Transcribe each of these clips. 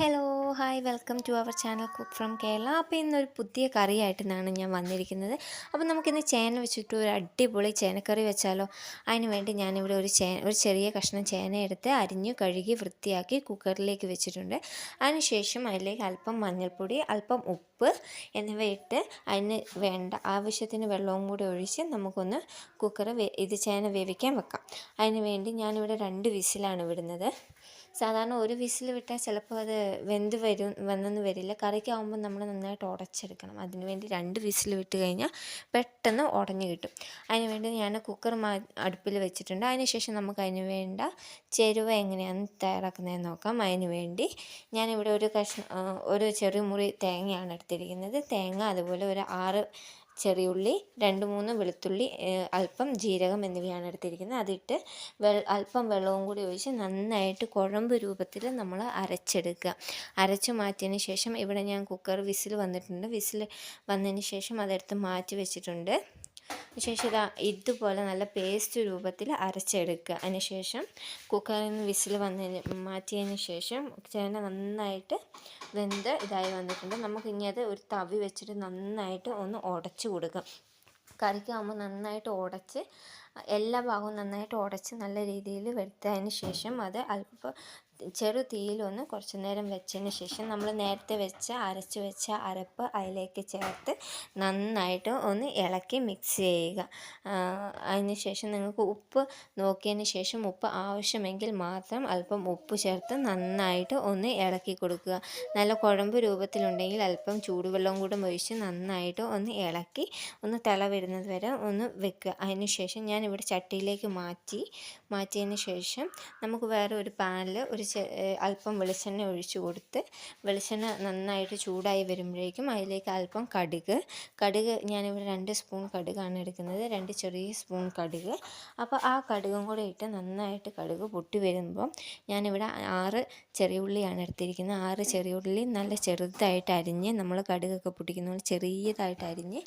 Hello hi welcome to our channel cook from Kerala. അപ്പോൾ ഇന്നൊരു പുതിയ കറിയായിട്ടാണ് ഞാൻ വന്നിരിക്കുന്നത്. അപ്പോൾ നമുക്കിന്ന് ചേന വെച്ചിട്ട് ഒരു അടിപൊളി ചേനക്കറി വെച്ചാലോ. അതിന് വേണ്ടി ഞാനിവിടെ ഒരു ചെറിയ കഷ്ണം ചേന എടുത്ത് അരിഞ്ഞു കഴുകി വൃത്തിയാക്കി കുക്കറിലേക്ക് വെച്ചിട്ടുണ്ട്. അതിനുശേഷം അതിലേക്ക് അല്പം മഞ്ഞൾപ്പൊടി, അല്പം ഉപ്പ് എന്നിവ ഇട്ട് അതിന് വേണ്ട ആവശ്യത്തിന് വെള്ളവും കൂടി ഒഴിച്ച് നമുക്കൊന്ന് ചേന വേവിക്കാൻ വെക്കാം. അതിന് വേണ്ടി ഞാനിവിടെ 2 വിസിലാണ് വിടുന്നത്. സാധാരണ ഒരു വിസിൽ വിട്ടാൽ ചിലപ്പോൾ അത് വന്നെന്ന് വരില്ല. കറിക്കാവുമ്പോൾ നമ്മൾ നന്നായിട്ട് ഉടച്ചെടുക്കണം. അതിന് വേണ്ടി 2 വിസിൽ വിട്ട് കഴിഞ്ഞാൽ പെട്ടെന്ന് ഉടഞ്ഞ് കിട്ടും. അതിന് വേണ്ടി ഞാൻ കുക്കർ അടുപ്പിൽ വെച്ചിട്ടുണ്ട്. അതിനുശേഷം നമുക്ക് അതിന് വേണ്ട ചേരുവ എങ്ങനെയാണ് തയ്യാറാക്കുന്നതെന്ന് നോക്കാം. അതിന് വേണ്ടി ഞാനിവിടെ ഒരു ചെറിയ മുറി തേങ്ങയാണ് എടുത്തിരിക്കുന്നത്. തേങ്ങ, അതുപോലെ ഒരു 6 ചെറിയുള്ളി, 2-3 വെളുത്തുള്ളി, അല്പം ജീരകം എന്നിവയാണ് എടുത്തിരിക്കുന്നത്. അതിട്ട് അല്പം വെള്ളവും കൂടി ഒഴിച്ച് നന്നായിട്ട് കുഴമ്പ് രൂപത്തിൽ നമ്മൾ അരച്ചെടുക്കുക. അരച്ച് മാറ്റിയതിന് ശേഷം ഇവിടെ ഞാൻ കുക്കർ വിസിൽ വന്നിട്ടുണ്ട്. വിസിൽ വന്നതിന് ശേഷം അതെടുത്ത് മാറ്റി വെച്ചിട്ടുണ്ട്. ശേഷം ഇതുപോലെ നല്ല പേസ്റ്റ് രൂപത്തിൽ അരച്ചെടുക്കുക. അതിനുശേഷം കുക്കറിൽ നിന്ന് വിസിൽ മാറ്റിയതിന് ശേഷം ചേന നന്നായിട്ട് ഇതായി വന്നിട്ടുണ്ട്. നമുക്കിനി അത് ഒരു തവി വെച്ചിട്ട് നന്നായിട്ട് ഒന്ന് ഉടച്ച് കൊടുക്കാം. കറിക്കാകുമ്പോൾ നന്നായിട്ട് ഉടച്ച് എല്ലാ ഭാഗവും നന്നായിട്ട് ഉടച്ച് നല്ല രീതിയിൽ വരുത്തതിന് ശേഷം അത് അല്പം ചെറു തീയിലൊന്ന് കുറച്ച് നേരം വെച്ചതിന് ശേഷം നമ്മൾ നേരത്തെ അരച്ച് വെച്ച അരപ്പ് അതിലേക്ക് ചേർത്ത് നന്നായിട്ട് ഒന്ന് ഇളക്കി മിക്സ് ചെയ്യുക. അതിന് ശേഷം നിങ്ങൾക്ക് ഉപ്പ് നോക്കിയതിന് ശേഷം ഉപ്പ് ആവശ്യമെങ്കിൽ മാത്രം അല്പം ഉപ്പ് ചേർത്ത് നന്നായിട്ട് ഒന്ന് ഇളക്കി കൊടുക്കുക. നല്ല കുഴമ്പ് രൂപത്തിലുണ്ടെങ്കിൽ അല്പം ചൂടുവെള്ളം കൂടെ ഒഴിച്ച് നന്നായിട്ട് ഒന്ന് ഇളക്കി ഒന്ന് തിള വരുന്നത് വരെ ഒന്ന് വെക്കുക. അതിന് ശേഷം ഞാനിവിടെ ചട്ടിയിലേക്ക് മാറ്റിയതിന് ശേഷം നമുക്ക് വേറെ ഒരു പാനിൽ അല്പം വെളിച്ചെണ്ണ ഒഴിച്ച് കൊടുത്ത് വെളിച്ചെണ്ണ നന്നായിട്ട് ചൂടായി വരുമ്പോഴേക്കും അതിലേക്ക് അല്പം കടുക് ഞാനിവിടെ 2 സ്പൂൺ കടുകാണ് എടുക്കുന്നത്. 2 ചെറിയ സ്പൂൺ കടുക്. അപ്പോൾ ആ കടുകും കൂടെ ഇട്ട് നന്നായിട്ട് കടുക് പൊട്ടി വരുമ്പം ഞാനിവിടെ 6 ചെറിയ ഉള്ളിയാണ് എടുത്തിരിക്കുന്നത്. 6 ചെറിയ ഉള്ളി നല്ല ചെറുതായിട്ട് അരിഞ്ഞ്, നമ്മൾ കടുകൊക്കെ പൊട്ടിക്കുന്ന പോലെ ചെറിയതായിട്ട് അരിഞ്ഞ്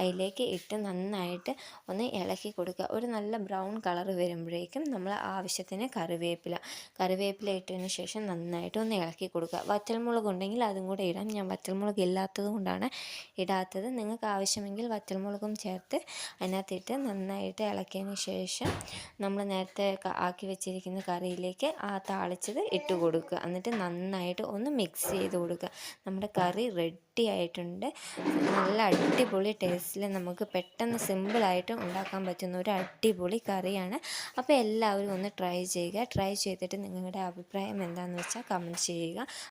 അതിലേക്ക് ഇട്ട് നന്നായിട്ട് ഒന്ന് ഇളക്കി കൊടുക്കുക. ഒരു നല്ല ബ്രൗൺ കളർ വരുമ്പോഴേക്കും നമ്മൾ ആവശ്യത്തിന് കറിവേപ്പില ഇട്ടതിന് ശേഷം നന്നായിട്ട് ഒന്ന് ഇളക്കി കൊടുക്കുക. വറ്റൽമുളക് ഉണ്ടെങ്കിൽ അതും കൂടെ ഇടാം. ഞാൻ വറ്റൽമുളക് ഇല്ലാത്തത് കൊണ്ടാണ് ഇടാത്തത്. നിങ്ങൾക്ക് ആവശ്യമെങ്കിൽ വറ്റൽമുളകും ചേർത്ത് അതിനകത്തിട്ട് നന്നായിട്ട് ഇളക്കിയതിന് ശേഷം നമ്മൾ നേരത്തെ ആക്കി വെച്ചിരിക്കുന്ന കറിയിലേക്ക് ആ താളിച്ചത് ഇട്ട് കൊടുക്കുക. എന്നിട്ട് നന്നായിട്ട് ഒന്ന് മിക്സ് ചെയ്ത് കൊടുക്കുക. നമ്മുടെ കറി റെഡി ആയിട്ടുണ്ട്. നല്ല അടിപൊളി ടേസ്റ്റിൽ നമുക്ക് പെട്ടെന്ന് സിമ്പിളായിട്ട് ഉണ്ടാക്കാൻ പറ്റുന്ന ഒരു അടിപൊളി കറിയാണ്. അപ്പോൾ എല്ലാവരും ഒന്ന് ട്രൈ ചെയ്യുക. ട്രൈ ചെയ്തിട്ട് നിങ്ങളുടെ അഭിപ്രായം എന്താണെന്ന് വെച്ചാൽ കമൻറ്റ് ചെയ്യുക.